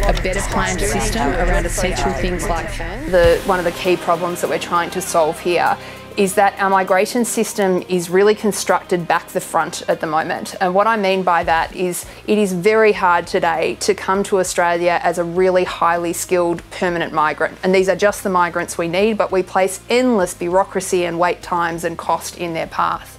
a better planned system around essential things like one of the key problems that we're trying to solve here is that our migration system is really constructed back the front at the moment. And what I mean by that is it is very hard today to come to Australia as a really highly skilled permanent migrant. And these are just the migrants we need, but we place endless bureaucracy and wait times and cost in their path.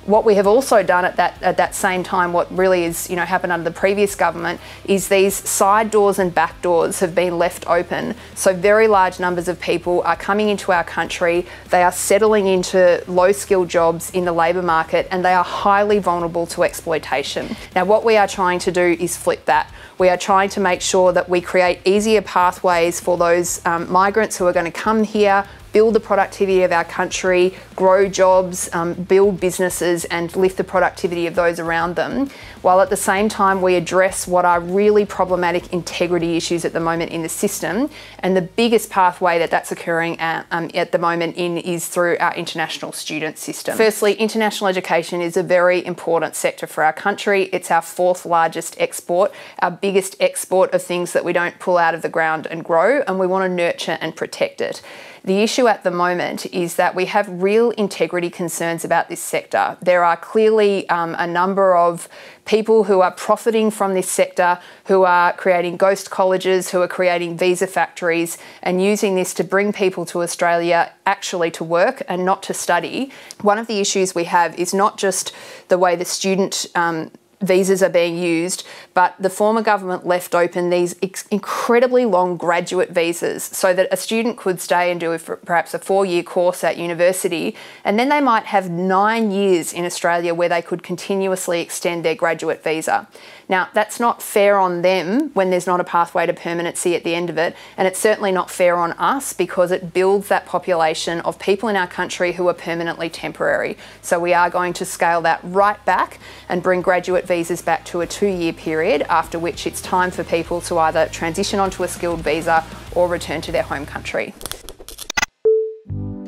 What we have also done at that same time, what really is, happened under the previous government, is these side doors and back doors have been left open. So very large numbers of people are coming into our country, they are settling into low-skilled jobs in the labour market, and they are highly vulnerable to exploitation. Now, what we are trying to do is flip that. We are trying to make sure that we create easier pathways for those migrants who are going to come here, build the productivity of our country, grow jobs, build businesses and lift the productivity of those around them, while at the same time we address what are really problematic integrity issues at the moment in the system. And the biggest pathway that's occurring at the moment is through our international student system. Firstly, international education is a very important sector for our country. It's our fourth largest export, our biggest export of things that we don't pull out of the ground and grow, and we want to nurture and protect it. The issue at the moment is that we have real integrity concerns about this sector. There are clearly a number of people who are profiting from this sector, who are creating ghost colleges, who are creating visa factories and using this to bring people to Australia actually to work and not to study. One of the issues we have is not just the way the student visas are being used, but the former government left open these incredibly long graduate visas so that a student could stay and do perhaps a 4-year course at university, and then they might have 9 years in Australia where they could continuously extend their graduate visa. Now, that's not fair on them when there's not a pathway to permanency at the end of it, and it's certainly not fair on us because it builds that population of people in our country who are permanently temporary. So we are going to scale that right back and bring graduate visas back to a 2-year period, after which it's time for people to either transition onto a skilled visa or return to their home country.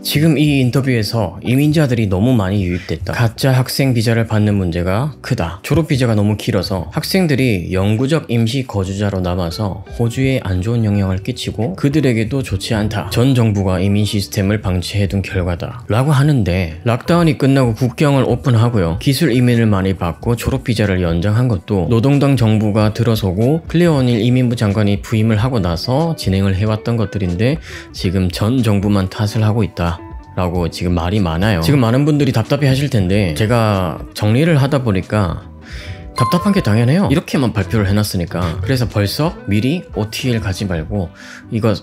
지금 이 인터뷰에서 이민자들이 너무 많이 유입됐다. 가짜 학생 비자를 받는 문제가 크다. 졸업 비자가 너무 길어서 학생들이 영구적 임시 거주자로 남아서 호주에 안 좋은 영향을 끼치고 그들에게도 좋지 않다. 전 정부가 이민 시스템을 방치해둔 결과다 라고 하는데, 락다운이 끝나고 국경을 오픈하고요, 기술 이민을 많이 받고 졸업 비자를 연장한 것도 노동당 정부가 들어서고 클레어 오닐 이민부 장관이 부임을 하고 나서 진행을 해왔던 것들인데 지금 전 정부만 탓을 하고 있다 라고 지금 말이 많아요. 지금 많은 분들이 답답해 하실 텐데, 제가 정리를 하다 보니까 답답한 게 당연해요. 이렇게만 발표를 해놨으니까. 그래서 벌써 미리 OTL 가지 말고, 이거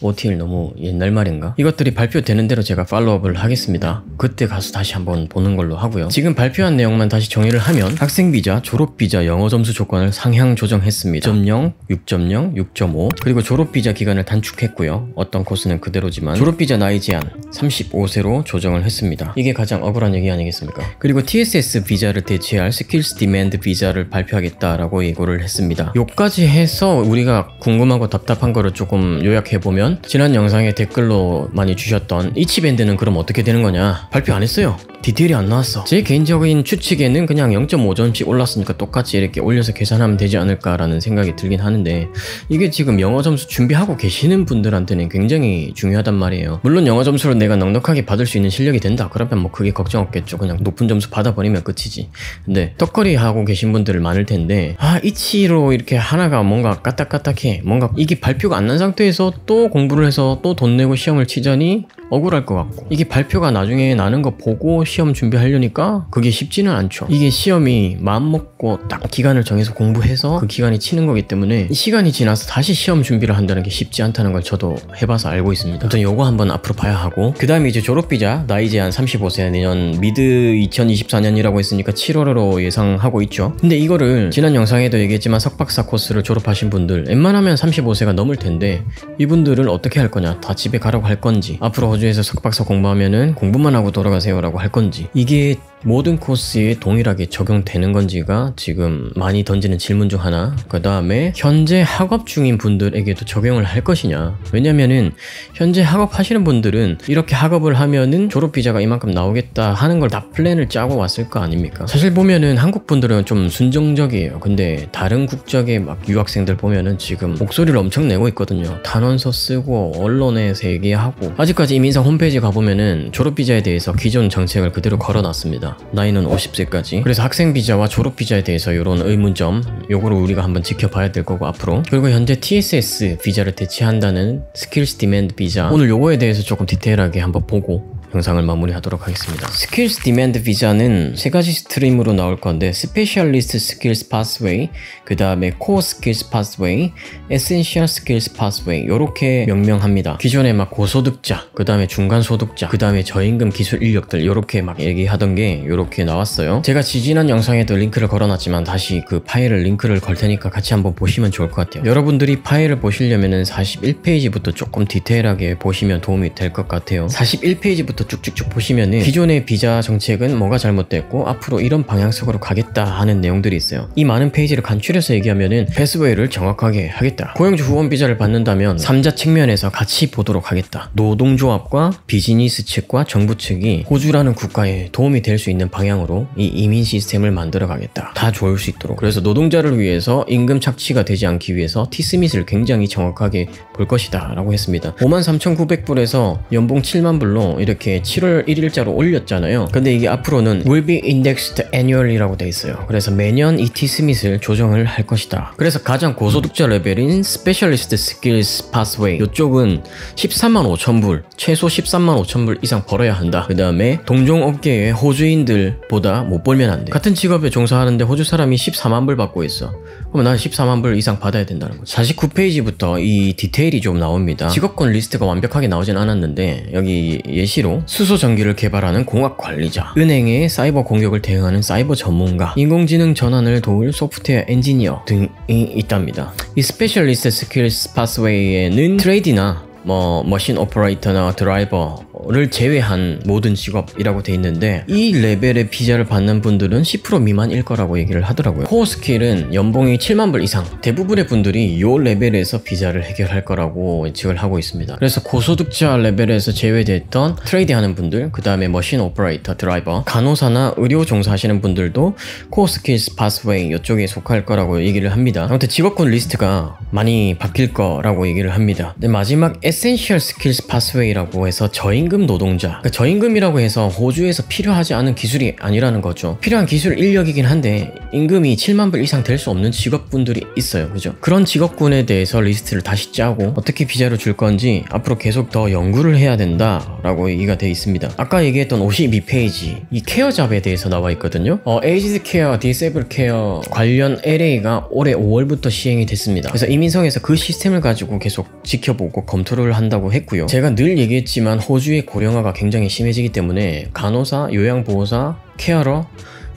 OTL 너무 옛날 말인가? 이것들이 발표되는 대로 제가 팔로우업을 하겠습니다. 그때 가서 다시 한번 보는 걸로 하고요. 지금 발표한 내용만 다시 정리를 하면, 학생비자, 졸업비자 영어 점수 조건을 상향 조정했습니다. 6.0, 6.0, 6.5 그리고 졸업비자 기간을 단축했고요. 어떤 코스는 그대로지만 졸업비자 나이 제한 35세로 조정을 했습니다. 이게 가장 억울한 얘기 아니겠습니까? 그리고 TSS 비자를 대체할 스킬스 디맨드 비자를 발표하겠다라고 예고를 했습니다. 요까지 해서 우리가 궁금하고 답답한 거를 조금 요약해 보면, 지난 영상에 댓글로 많이 주셨던 이치밴드는 그럼 어떻게 되는 거냐, 발표 안 했어요. 디테일이 안 나왔어. 제 개인적인 추측에는 그냥 0.5점씩 올랐으니까 똑같이 이렇게 올려서 계산하면 되지 않을까라는 생각이 들긴 하는데, 이게 지금 영어 점수 준비하고 계시는 분들한테는 굉장히 중요하단 말이에요. 물론 영어 점수로 내가 넉넉하게 받을 수 있는 실력이 된다 그러면 뭐 그게 걱정 없겠죠. 그냥 높은 점수 받아버리면 끝이지. 근데 떡거리 하고 계신 분들 많을 텐데, 이치로 이렇게 하나가 뭔가 까딱까딱해, 뭔가 이게 발표가 안 난 상태에서 또 공부를 해서 또 돈 내고 시험을 치자니 억울할 것 같고, 이게 발표가 나중에 나는 거 보고 시험 준비하려니까 그게 쉽지는 않죠. 이게 시험이 마음먹고 딱 기간을 정해서 공부해서 그 기간이 치는 거기 때문에 시간이 지나서 다시 시험 준비를 한다는 게 쉽지 않다는 걸 저도 해봐서 알고 있습니다. 아무튼 요거 한번 앞으로 봐야 하고, 그 다음에 이제 졸업비자 나이 제한 35세, 내년 미드 2024년이라고 했으니까 7월으로 예상하고 있죠. 근데 이거를 지난 영상에도 얘기했지만 석박사 코스를 졸업하신 분들 웬만하면 35세가 넘을 텐데, 이분들을 어떻게 할 거냐, 다 집에 가라고 할 건지, 앞으로 호주에서 석박사 공부하면은 공부만 하고 돌아가세요 라고 할 건지, 이게 모든 코스에 동일하게 적용되는 건지가 지금 많이 던지는 질문 중 하나. 그 다음에 현재 학업 중인 분들에게도 적용을 할 것이냐. 왜냐면은 현재 학업 하시는 분들은 이렇게 학업을 하면은 졸업비자가 이만큼 나오겠다 하는 걸 다 플랜을 짜고 왔을 거 아닙니까? 사실 보면은 한국 분들은 좀 순정적이에요. 근데 다른 국적의 막 유학생들 보면은 지금 목소리를 엄청 내고 있거든요. 단원서 쓰고 언론에서 얘기하고. 아직까지 이민상 홈페이지 가보면은 졸업비자에 대해서 기존 정책을 그대로 걸어놨습니다. 나이는 50세까지. 그래서 학생비자와 졸업비자에 대해서 이런 의문점, 요거를 우리가 한번 지켜봐야 될 거고 앞으로. 그리고 현재 TSS 비자를 대체한다는 스킬스 디맨드 비자, 오늘 요거에 대해서 조금 디테일하게 한번 보고 영상을 마무리하도록 하겠습니다. 스킬스 디맨드 비자는 세 가지 스트림으로 나올 건데, 스페셜리스트 스킬스 파스웨이, 그 다음에 코어 스킬스 파스웨이, 에센셜 스킬스 파스웨이, 요렇게 명명합니다. 기존에 막 고소득자, 그 다음에 중간소득자, 그 다음에 저임금 기술 인력들, 요렇게 막 얘기하던 게 요렇게 나왔어요. 제가 지지난 영상에도 링크를 걸어놨지만 다시 그 파일을 링크를 걸 테니까 같이 한번 보시면 좋을 것 같아요. 여러분들이 파일을 보시려면은 41페이지부터 조금 디테일하게 보시면 도움이 될 것 같아요. 41페이지부터 쭉쭉쭉 보시면은 기존의 비자 정책은 뭐가 잘못됐고 앞으로 이런 방향성으로 가겠다 하는 내용들이 있어요. 이 많은 페이지를 간추려서 얘기하면은 패스웨이를 정확하게 하겠다. 고용주 후원 비자를 받는다면 3자 측면에서 같이 보도록 하겠다. 노동조합과 비즈니스 측과 정부 측이 호주라는 국가에 도움이 될 수 있는 방향으로 이 이민 시스템을 만들어 가겠다. 다 좋을 수 있도록. 그래서 노동자를 위해서 임금 착취가 되지 않기 위해서 티스밋을 굉장히 정확하게 볼 것이다 라고 했습니다. 53,900불에서 연봉 7만 불로 이렇게 7월 1일자로 올렸잖아요. 근데 이게 앞으로는 will be indexed annually라고 돼 있어요. 그래서 매년 이 티스밋을 조정을 할 것이다. 그래서 가장 고소득자 레벨인 Specialist Skills Pathway, 이쪽은 13만 5천 불, 최소 13만 5천 불 이상 벌어야 한다. 그 다음에 동종업계의 호주인들보다 못 벌면 안 돼. 같은 직업에 종사하는데 호주 사람이 14만 불 받고 있어. 그러면 난 14만 불 이상 받아야 된다는 거죠. 49페이지부터 이 디테일이 좀 나옵니다. 직업군 리스트가 완벽하게 나오진 않았는데 여기 예시로 수소전기를 개발하는 공학관리자, 은행의 사이버 공격을 대응하는 사이버 전문가, 인공지능 전환을 도울 소프트웨어 엔지니어 등이 있답니다. 이 스페셜리스트 스킬스 파스웨이에는 트레이디나 머신 오퍼레이터나 드라이버를 제외한 모든 직업이라고 돼 있는데, 이 레벨의 비자를 받는 분들은 10% 미만일 거라고 얘기를 하더라고요. 코어 스킬은 연봉이 7만 불 이상, 대부분의 분들이 이 레벨에서 비자를 해결할 거라고 예측을 하고 있습니다. 그래서 고소득자 레벨에서 제외됐던 트레이드 하는 분들, 그 다음에 머신 오퍼레이터, 드라이버, 간호사나 의료 종사하시는 분들도 코어 스킬스 파스웨이 이쪽에 속할 거라고 얘기를 합니다. 아무튼 직업군 리스트가 많이 바뀔 거라고 얘기를 합니다. 근데 마지막 에센셜 스킬스 파스웨이라고 해서 저임금 노동자, 그러니까 저임금이라고 해서 호주에서 필요하지 않은 기술이 아니라는 거죠. 필요한 기술 인력이긴 한데 임금이 7만 불 이상 될 수 없는 직업군들이 있어요. 그죠? 그런 직업군에 대해서 리스트를 다시 짜고 어떻게 비자를 줄 건지 앞으로 계속 더 연구를 해야 된다라고 얘기가 돼 있습니다. 아까 얘기했던 52페이지 이 케어 잡에 대해서 나와 있거든요. 에이지드 케어, 디세이블 케어 관련 LA가 올해 5월부터 시행이 됐습니다. 그래서 이민성에서 그 시스템을 가지고 계속 지켜보고 검토를 한다고 했고요. 제가 늘 얘기했지만 호주의 고령화가 굉장히 심해지기 때문에 간호사, 요양보호사, 케어러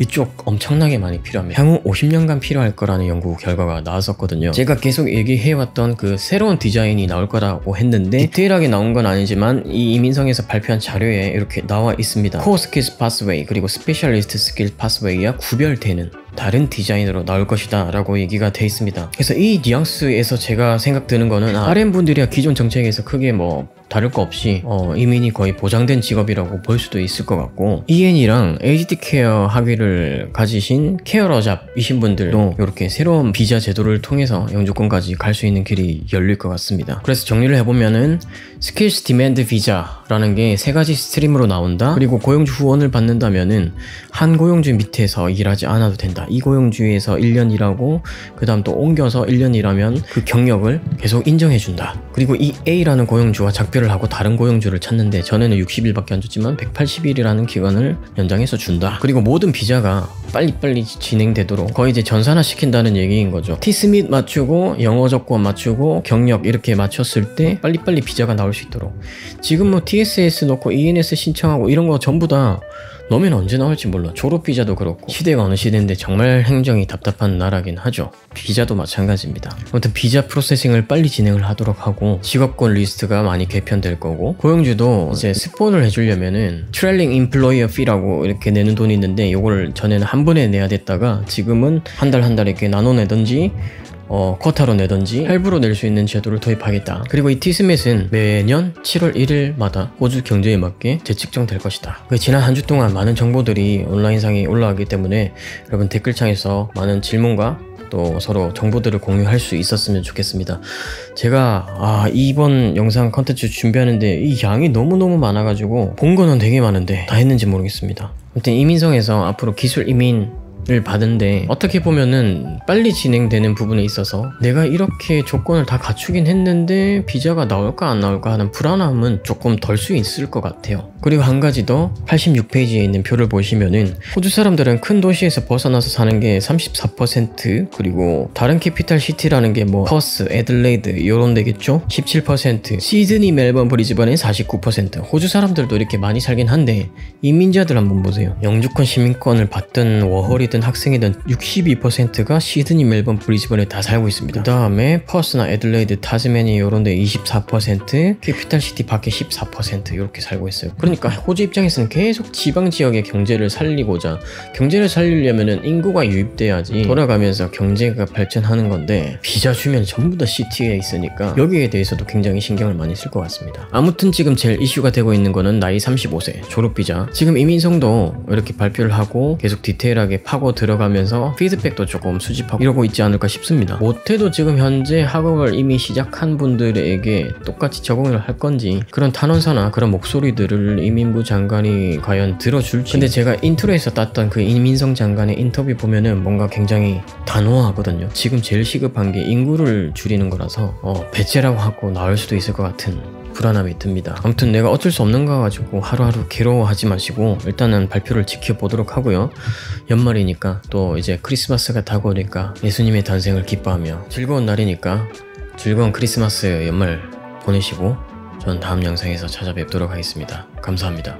이쪽 엄청나게 많이 필요합니다. 향후 50년간 필요할 거라는 연구 결과가 나왔었거든요. 제가 계속 얘기해왔던 그 새로운 디자인이 나올 거라고 했는데 디테일하게 나온 건 아니지만 이 이민성에서 발표한 자료에 이렇게 나와 있습니다. 코어 스킬스 파스웨이 그리고 스페셜리스트 스킬 파스웨이와 구별되는 다른 디자인으로 나올 것이다 라고 얘기가 돼 있습니다. 그래서 이 뉘앙스에서 제가 생각드는 거는 RM분들이야 기존 정책에서 크게 다를 거 없이 이민이 거의 보장된 직업이라고 볼 수도 있을 것 같고, EN이랑 에이지드 케어 학위를 가지신 케어러잡이신 분들도 이렇게 새로운 비자 제도를 통해서 영주권까지 갈 수 있는 길이 열릴 것 같습니다. 그래서 정리를 해보면은 스킬스 디맨드 비자라는 게 세 가지 스트림으로 나온다. 그리고 고용주 후원을 받는다면은 한 고용주 밑에서 일하지 않아도 된다. 이 고용주에서 1년 일하고 그 다음 또 옮겨서 1년 일하면 그 경력을 계속 인정해준다. 그리고 이 A라는 고용주와 작별을 하고 다른 고용주를 찾는데 전에는 60일밖에 안 줬지만 180일이라는 기간을 연장해서 준다. 그리고 모든 비자가 빨리빨리 진행되도록 거의 이제 전산화 시킨다는 얘기인 거죠. 티스밋 맞추고 영어 조건 맞추고 경력 이렇게 맞췄을 때 빨리빨리 비자가 나올 수 있도록. 지금 TSS 넣고 ENS 신청하고 이런 거 전부 다 너면 언제 나올지 몰라. 졸업 비자도 그렇고 시대가 어느 시대인데 정말 행정이 답답한 나라긴 하죠. 비자도 마찬가지입니다. 아무튼 비자 프로세싱을 빨리 진행을 하도록 하고 직업권 리스트가 많이 개편될 거고 고용주도 이제 스폰을 해주려면은 트레일링 임플로이어 피라고 이렇게 내는 돈이 있는데 요걸 전에는 한 번에 내야 됐다가 지금은 한 달 이렇게 나눠내든지 쿼터로 내든지 할부로 낼 수 있는 제도를 도입하겠다. 그리고 이 티스멧은 매년 7월 1일마다 호주 경제에 맞게 재측정될 것이다. 지난 한 주 동안 많은 정보들이 온라인상에 올라가기 때문에 여러분 댓글창에서 많은 질문과 또 서로 정보들을 공유할 수 있었으면 좋겠습니다. 제가 이번 영상 컨텐츠 준비하는데 이 양이 너무너무 많아가지고 본 거는 되게 많은데 다 했는지 모르겠습니다. 아무튼 이민성에서 앞으로 기술 이민을 받은데 어떻게 보면은 빨리 진행되는 부분에 있어서 내가 이렇게 조건을 다 갖추긴 했는데 비자가 나올까 안 나올까 하는 불안함은 조금 덜 수 있을 것 같아요. 그리고 한 가지 더 86페이지에 있는 표를 보시면은 호주 사람들은 큰 도시에서 벗어나서 사는 게 34% 그리고 다른 캐피탈 시티라는 게 뭐 퍼스, 애들레이드 이런 데겠죠? 17% 시드니, 멜번, 브리즈번은 49% 호주 사람들도 이렇게 많이 살긴 한데 이민자들 한번 보세요. 영주권 시민권을 받든 워홀이든 학생이든 62%가 시드니, 멜번, 브리즈번에 다 살고 있습니다. 그 다음에 퍼스나 애들레이드, 타즈메니 이런데 24%, 캐피탈 시티 밖에 14% 이렇게 살고 있어요. 그러니까 호주 입장에서는 계속 지방 지역의 경제를 살리고자 경제를 살리려면은 인구가 유입돼야지 돌아가면서 경제가 발전하는 건데 비자 주면 전부 다 시티에 있으니까 여기에 대해서도 굉장히 신경을 많이 쓸 것 같습니다. 아무튼 지금 제일 이슈가 되고 있는 거는 나이 35세 졸업 비자. 지금 이민성도 이렇게 발표를 하고 계속 디테일하게 파고 들어가면서 피드백도 조금 수집하고 이러고 있지 않을까 싶습니다. 못해도 지금 현재 학업을 이미 시작한 분들에게 똑같이 적용을 할 건지 그런 탄원서나 그런 목소리들을 이민부 장관이 과연 들어줄지. 근데 제가 인트로에서 땄던 그 이민성 장관의 인터뷰 보면은 뭔가 굉장히 단호하거든요. 지금 제일 시급한 게 인구를 줄이는 거라서 배째라고 하고 나올 수도 있을 것 같은 불안함이 듭니다. 아무튼 내가 어쩔 수 없는 거 가지고 하루하루 괴로워하지 마시고 일단은 발표를 지켜보도록 하고요. 연말이니까 또 이제 크리스마스가 다가오니까 예수님의 탄생을 기뻐하며 즐거운 날이니까 즐거운 크리스마스 연말 보내시고 전 다음 영상에서 찾아뵙도록 하겠습니다. 감사합니다.